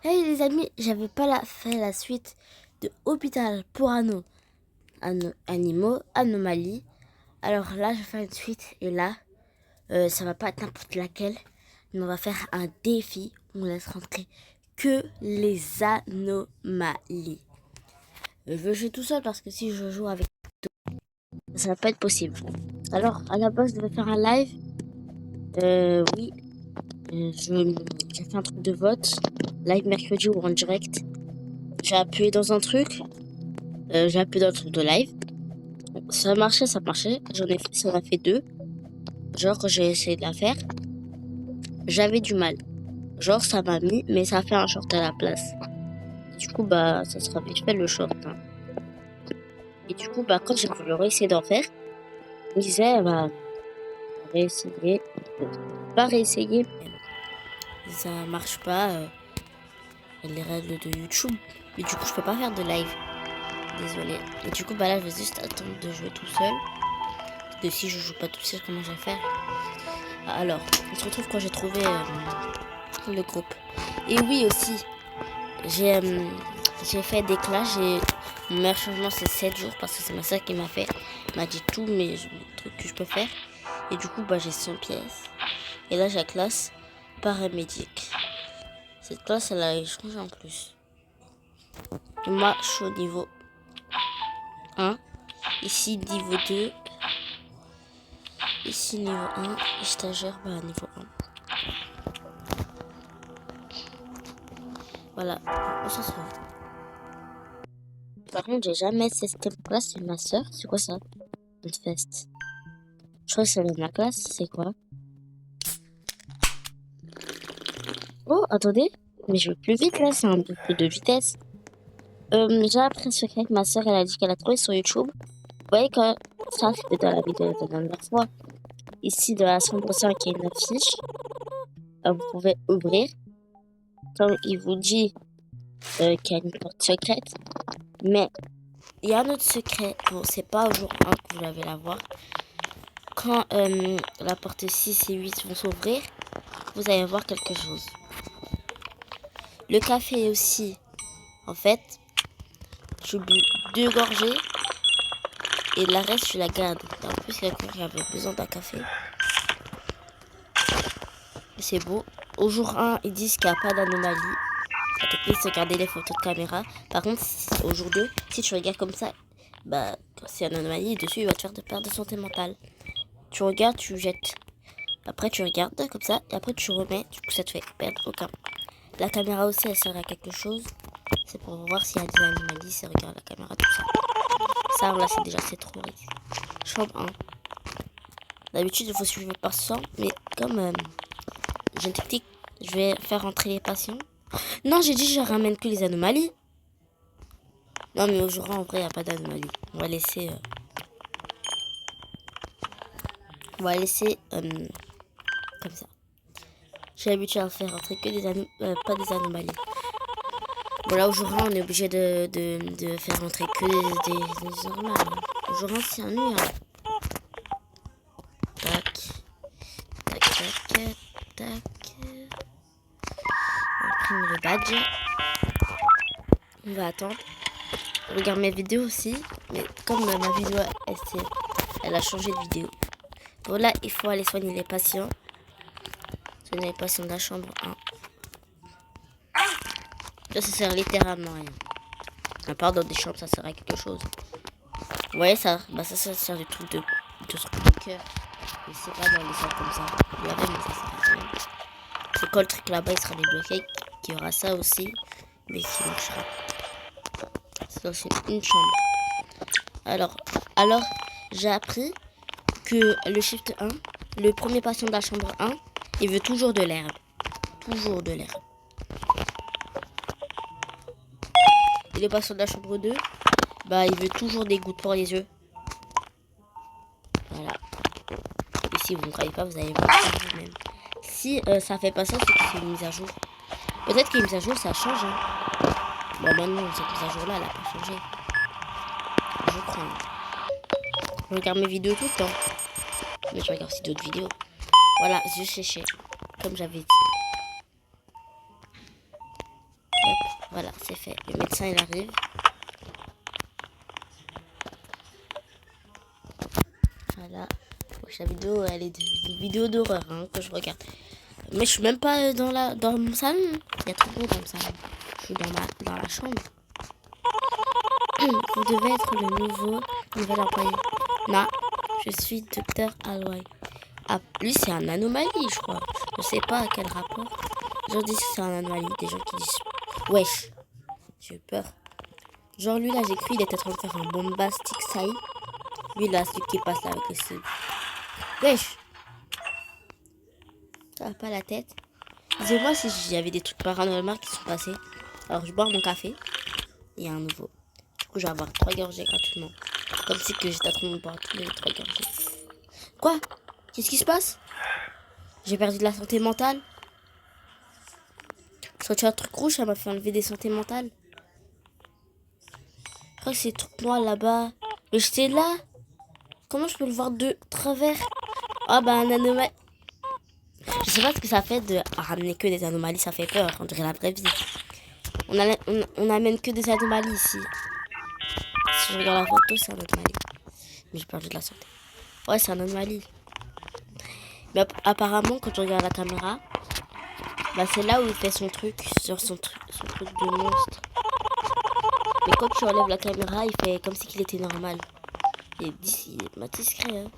Hey les amis, j'avais pas fait la suite de Hôpital pour animaux, Anomalie. Alors là, je vais faire une suite et là, ça va pas être n'importe laquelle, mais on va faire un défi où on laisse rentrer que les anomalies. Je veux jouer tout seul parce que si je joue avec ça va pas être possible. Alors, à la base, je devais faire un live. Oui, j'ai fait un truc de vote. Live mercredi ou en direct. J'ai appuyé dans un truc. J'ai appuyé dans le truc de live. Ça marchait. Ça m'a fait deux. Genre, quand j'ai essayé de la faire, j'avais du mal. Genre, ça m'a mis, mais ça a fait un short à la place. Du coup, bah, ça sera vite fait le short. Hein. Et du coup, bah, quand j'ai voulu réessayer d'en faire, on disait, bah, réessayer. Pas réessayer. Ça marche pas. Les règles de YouTube. Mais du coup, je peux pas faire de live. Désolée. Et du coup, bah là, je vais juste attendre de jouer tout seul. Parce que si je joue pas tout seul, comment je vais faire? Alors, on se retrouve quand j'ai trouvé le groupe. Et oui, aussi, j'ai fait des classes. Mon meilleur changement, c'est 7 jours. Parce que c'est ma soeur qui m'a fait. M'a dit tous mes trucs que je peux faire. Et du coup, bah, j'ai 100 pièces. Et là, j'ai la classe paramédic. Cette classe, elle a changé en plus. Et moi, je suis au niveau 1. Ici, niveau 2. Ici, niveau 1. Et stagiaire, bah, niveau 1. Voilà, on se retrouve. Par contre, j'ai jamais essayé cette classe, c'est ma soeur. C'est quoi ça? Une fest. Je crois que c'est ma classe, c'est quoi? Oh, attendez. Mais je vais plus vite là, c'est un peu plus de vitesse. J'ai appris un secret que ma soeur, elle a dit qu'elle a trouvé sur YouTube. Vous voyez que ça, c'était dans la vidéo de la dernière fois. Ici, de la chambre 5, il y a une affiche. Vous pouvez ouvrir. Comme il vous dit qu'il y a une porte secrète. Mais il y a un autre secret. Bon, c'est pas au jour 1 que vous allez la voir. Quand la porte 6 et 8 vont s'ouvrir, vous allez voir quelque chose. Le café aussi, en fait, je bu 2 gorgées et la reste, je la garde. En plus, j'avais besoin d'un café. C'est beau. Au jour 1, ils disent qu'il n'y a pas d'anomalie. La technique, c'est regarder les photos de caméra. Par contre, au jour 2, si tu regardes comme ça, bah, quand c'est une anomalie, dessus, il va te faire de perte de santé mentale. Tu regardes, tu jettes. Après, tu regardes comme ça, et après, tu remets. Du coup, ça te fait perdre aucun. La caméra aussi, elle sert à quelque chose. C'est pour voir s'il y a des anomalies, c'est regarder la caméra, tout ça. Ça, là, c'est trop risque. Chambre 1. D'habitude, il faut suivre le patient, mais comme j'ai une technique, je vais faire entrer les patients. Non, j'ai dit je ramène que les anomalies. Non, mais aujourd'hui, en vrai, il n'y a pas d'anomalie. On va laisser... comme ça. J'ai l'habitude à faire entrer que pas des anomalies. Bon, là, aujourd'hui, on est obligé de faire rentrer que des normales. Aujourd'hui, c'est un nu. Hein. Tac. Tac, tac, tac. On imprime le badge. On va attendre. Je regarde mes vidéos aussi. Mais comme ma vidéo, elle a changé de vidéo. Bon, là, il faut aller soigner les patients. Soigner les patients de la chambre 1. Ça sert littéralement à rien. À part dans des chambres, ça sert à quelque chose. Vous voyez ça? Bah ça sert de truc de cœur. Mais c'est pas dans les salles comme ça. Vous l'avez, mais ça sert à rien. C'est quoi le truc là-bas? Il sera débloqué. Il y aura ça aussi. Mais qui marchera. C'est aussi une chambre. Alors j'ai appris que le shift 1, le premier patient de la chambre 1, il veut toujours de l'herbe. Toujours de l'herbe. Et le patient de la chambre 2, bah il veut toujours des gouttes pour les yeux. Voilà. Et si vous ne croyez pas, vous allez voir ça vous-même. Si ça fait pas ça, c'est que c'est une mise à jour. Peut-être qu'une mise à jour, ça change. Hein. Bon, maintenant, cette mise à jour-là, elle a pas changé. Je crois. Je regarde mes vidéos tout le temps. Mais je regarde aussi d'autres vidéos. Voilà, je cherchais. Comme j'avais dit. Voilà, c'est fait. Le médecin, il arrive. Voilà. La vidéo, elle est une vidéo d'horreur hein, que je regarde. Mais je suis même pas dans mon salon. Il y a trop de monde dans le salon. Je suis dans la chambre. Vous devez être le nouvel employé. Non, je suis docteur Aloy. Ah, lui, c'est un anomalie, je crois. Je sais pas à quel rapport. Les gens disent que c'est un anomalie. Des gens qui disent wesh. J'ai eu peur. Genre, lui, là, j'ai cru il était en train de faire un bombastic saï. Lui, là, celui qui passe là avec les cibles. Wesh. Ça va pas la tête. Dis-moi si il y avait des trucs paranormaux qui sont passés. Alors, je bois mon café. Il y a un nouveau. Du coup, je vais avoir 3 gorgées gratuitement. Comme si que j'étais en train de boire tous les 3 gorgées. Quoi? Qu'est-ce qui se passe? J'ai perdu de la santé mentale. Quand tu as un truc rouge, ça m'a fait enlever des santé mentales. Je crois que c'est truc noir là-bas. Mais j'étais là. Comment je peux le voir de travers? Ah bah un anomalie. Je sais pas ce que ça fait de ramener que des anomalies. Ça fait peur. On dirait la vraie vie. On amène que des anomalies ici. Si je regarde la photo, c'est un anomalie. Mais j'ai perdu de la santé. Ouais, c'est un anomalie. Mais apparemment, quand tu regardes la caméra, bah c'est là où il fait son truc, sur son truc de monstre. Mais quand tu enlèves la caméra, il fait comme si qu'il était normal. Il est pas discret, hein.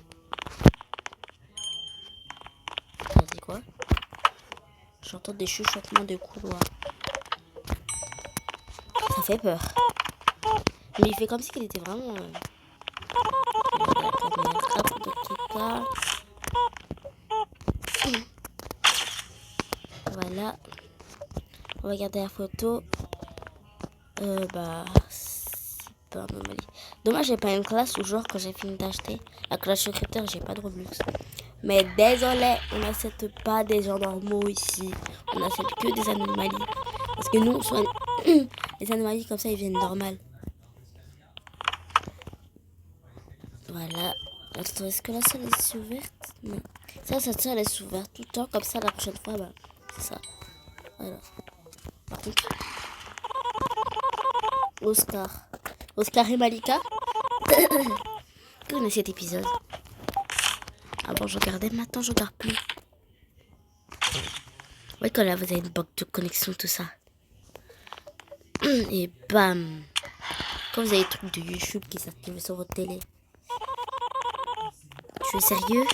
Ça dit quoi? J'entends des chuchotements de couloir. Ça fait peur. Mais il fait comme si qu'il était vraiment... Voilà. On va regarder la photo. Bah... c'est pas un anomalie. Dommage, j'ai pas une classe où genre quand j'ai fini d'acheter la classe secrétaire, j'ai pas de Roblox. Mais désolé, on n'accepte pas des gens normaux ici. On n'accepte que des anomalies. Parce que nous, on soigne les anomalies comme ça, ils viennent normales. Voilà. Attends, est-ce que la salle est ouverte? Non. Cette salle est ouverte tout le temps. Comme ça, la prochaine fois, bah, c'est ça. Voilà. Par contre, Oscar et Malika. Connais cet épisode. Avant, je regardais. Maintenant, je regarde plus. Ouais, quand là, vous avez une box de connexion, tout ça. Et bam. Quand vous avez des trucs de YouTube qui s'activent sur votre télé. Tu es sérieux?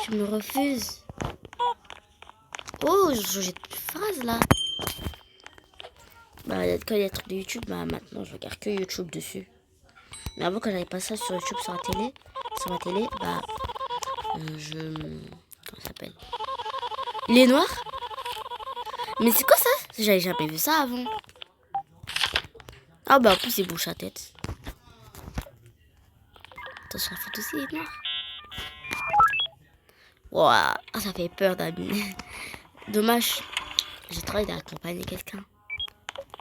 Tu me refuses? Oh, j'ai de phrase là. Bah, quand il y a des trucs de YouTube, bah maintenant je regarde que YouTube dessus. Mais avant, quand j'avais pas ça sur YouTube, sur ma télé, bah, comment ça s'appelle? Il est noir? Mais c'est quoi ça? J'avais jamais vu ça avant. Ah bah en plus il bouge la tête. Attention, la photo aussi est noire. Waouh, ça fait peur d'abîmer. Dommage, j'ai trop envie d'accompagner quelqu'un.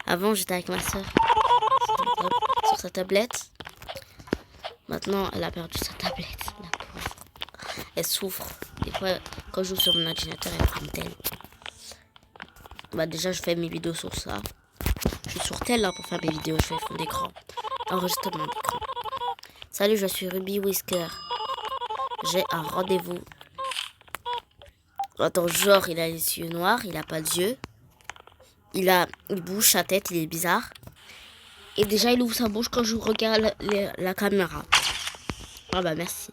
Avant j'étais avec ma soeur sur sa tablette. Maintenant elle a perdu sa tablette. La pauvre. Elle souffre. Des fois quand je joue sur mon ordinateur elle prend tel. Bah déjà je fais mes vidéos sur ça. Je suis sur tel là pour faire mes vidéos. Je fais fond d'écran. Enregistrement d'écran. Salut, je suis Ruby Whisker. J'ai un rendez-vous. Attends, genre il a les yeux noirs, il a pas d'yeux. Il bouge sa tête, il est bizarre. Et déjà il ouvre sa bouche quand je regarde la caméra. Ah bah merci.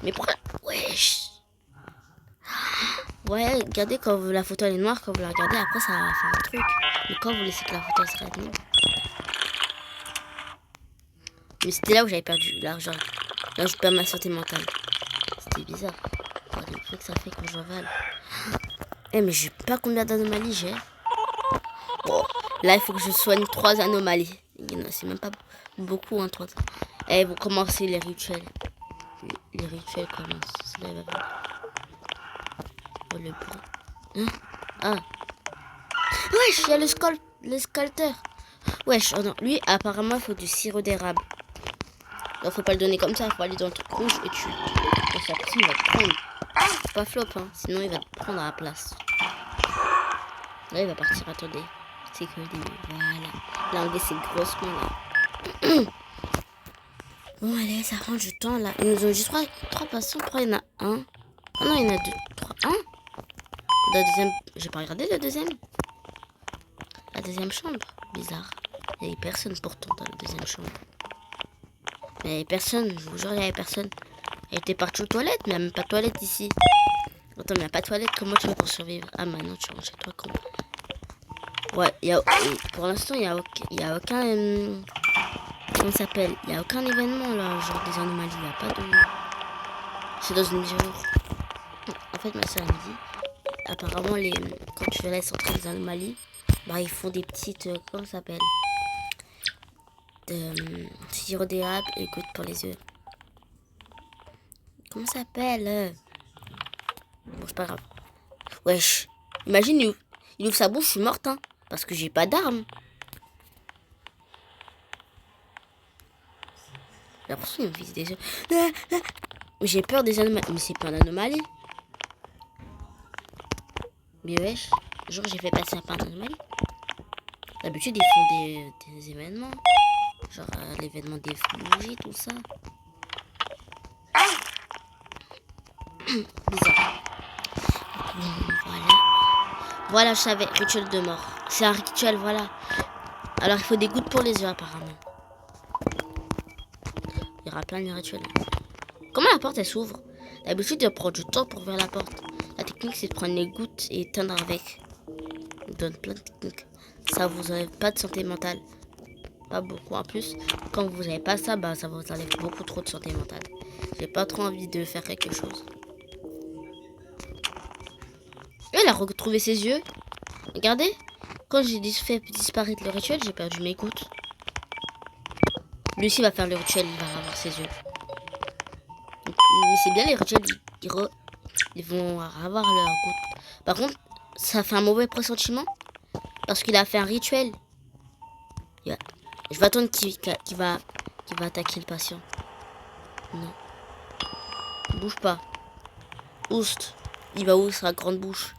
Mais pourquoi? Wesh. Ouais, regardez quand la photo elle est noire, quand vous la regardez, après ça va faire un truc. Mais quand vous laissez que la photo elle serait noire. Mais c'était là où j'avais perdu l'argent. Là je perds ma santé mentale. C'était bizarre. Regardez le truc que ça fait quand j'avale. Eh mais j'ai pas combien d'anomalies j'ai. Bon, là il faut que je soigne 3 anomalies. C'est même pas beaucoup, hein, 3. Eh, vous commencez les rituels. Les rituels commencent. Là, il va venir. Oh, le bruit. Hein? Ah. Wesh, il y a le sculpteur. Wesh, oh non, lui, apparemment, il faut du sirop d'érable. Donc, faut pas le donner comme ça, il faut aller dans le truc rouge et tu. Pour ça, il va te prendre. Faut pas flop, hein, sinon il va te prendre à la place. Là, il va partir, attendez. C'est que des... Voilà. Là, enlever ces grosses mains là. Bon, allez, ça prend du temps là. Ils nous ont juste trois patients. Pourquoi il y en a un? Ah non, il y en a deux. Trois. Un? La deuxième... J'ai pas regardé la deuxième. La deuxième chambre. Bizarre. Il n'y avait personne pourtant dans la deuxième chambre. Il n'y avait personne. Je vous jure, il n'y avait personne. Elle était partie aux toilettes, mais il n'y a même pas de toilette ici. Attends, mais il n'y a pas de toilette. Comment tu veux pour survivre? Ah, maintenant tu rentres chez toi. Ouais, pour l'instant, il y a aucun... comment ça s'appelle? Il n'y a aucun événement là, genre des anomalies. Il n'y a pas de... C'est dans une mise à jour. En fait, ma soeur me dit, apparemment, quand tu laisses entrer les anomalies, bah, ils font des petites... comment ça s'appelle? Sirop d'érable et gouttes pour les yeux. Comment ça s'appelle? Bon, c'est pas grave. Wesh. Imagine, il ouvre sa bouche, je suis morte, hein. Parce que j'ai pas d'arme. J'ai l'impression qu'il me vise des yeux. J'ai peur des anomalies. Mais c'est pas une anomalie. Mais wesh. Genre, j'ai fait passer par une anomalie. D'habitude, ils font des événements. Genre, l'événement des bougies, tout ça. Bizarre. Voilà. Voilà, je savais. Rituel de mort. C'est un rituel, voilà. Alors, il faut des gouttes pour les yeux, apparemment. Il y aura plein de rituels. Comment la porte, elle s'ouvre? D'habitude, elle prend du temps pour ouvrir la porte. La technique, c'est de prendre les gouttes et éteindre avec. On donne plein de techniques. Ça vous enlève pas de santé mentale. Pas beaucoup. En plus, quand vous n'avez pas ça, bah, ça vous enlève beaucoup trop de santé mentale. J'ai pas trop envie de faire quelque chose. Elle a retrouvé ses yeux. Regardez. Quand j'ai fait disparaître le rituel, j'ai perdu mes gouttes. Lui aussi va faire le rituel, il va avoir ses yeux. Mais c'est bien les rituels, ils vont avoir leurs gouttes. Par contre, ça fait un mauvais pressentiment. Parce qu'il a fait un rituel. Je vais attendre qu'il va attaquer le patient. Non. Bouge pas. Oust. Il va ouvrir sa grande bouche.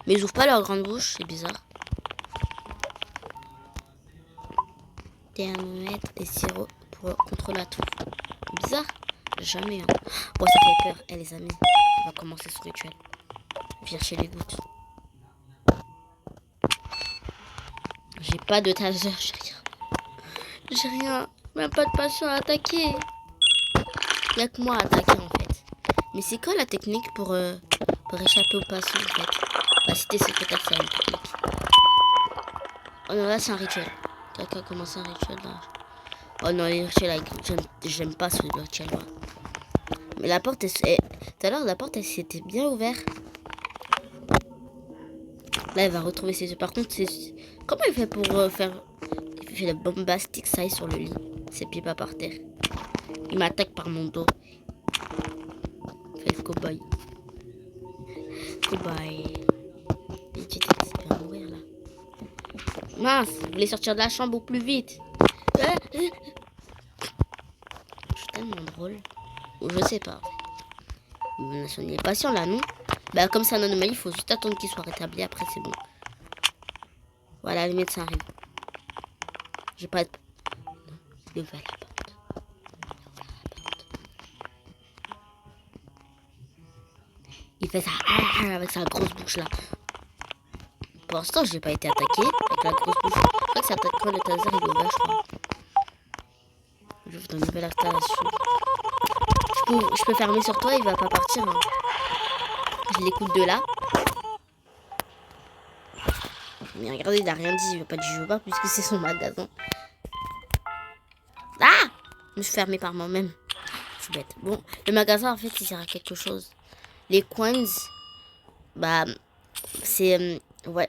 Mais ils ouvrent pas leur grande bouche, c'est bizarre. Thermomètre et sirop contre la toux. Bizarre. Jamais. Hein. Bon, ça fait peur. Eh les amis, on va commencer ce rituel. Viens chez les gouttes. J'ai pas de taser, j'ai rien. J'ai rien. Même pas de patient à attaquer. Il y a que moi à attaquer en fait. Mais c'est quoi la technique pour échapper aux patients en fait? La cité secrétaire, c'est une technique. Oh non, là c'est un rituel. Quelqu'un a commencé un rituel là. Oh non, les rituels, j'aime pas ce rituel là. Mais la porte, tout à l'heure, la porte, elle s'était bien ouverte. Là, elle va retrouver ses yeux. Par contre, comment il fait pour faire... Il fait la bombastique, ça est sur le lit. Ses pieds pas par terre. Il m'attaque par mon dos. Il fait le cow-boy. Cow-boy. Il va mourir, là. Mince, vous voulez sortir de la chambre au plus vite. Je suis tellement drôle. Ou je sais pas. Il est patient, là, non? Bah, comme c'est un anomalie, il faut juste attendre qu'il soit rétabli. Après, c'est bon. Voilà, le médecin arrive. J'ai pas de... Il ouvre la porte. Il fait ça avec sa grosse bouche là. Pour l'instant, j'ai pas été attaqué avec la grosse bouche. Je crois que c'est attaqué quand le taser il est ouvert, je crois. Je vous donne une nouvelle installation. Je peux fermer sur toi, il va pas partir. Hein. Je l'écoute de là. Mais regardez, il a rien dit, il veut pas dire je veux pas puisque c'est son magasin. Ah! Je me suis fermée par moi-même. Je suis bête. Bon, le magasin en fait il sert à quelque chose. Les coins, bah, c'est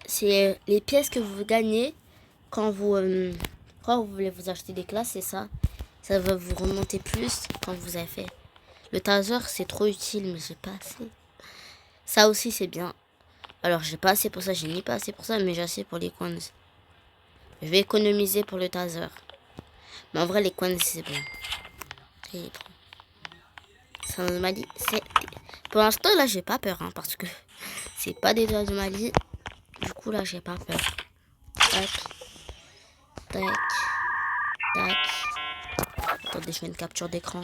c'est les pièces que vous gagnez quand vous voulez vous acheter des classes, c'est ça. Ça va vous remonter plus quand vous avez fait. Le taser, c'est trop utile, mais j'ai pas assez. Ça aussi, c'est bien. Alors, j'ai pas assez pour ça, j'ai ni pas assez pour ça, mais j'ai assez pour les coins. Je vais économiser pour le taser. Mais en vrai, les coins, c'est bon. C'est un anomalie. Pour l'instant, là, j'ai pas peur, hein, parce que c'est pas des anomalies. Du coup, là, j'ai pas peur. Tac, tac, tac. Attendez, je fais une capture d'écran.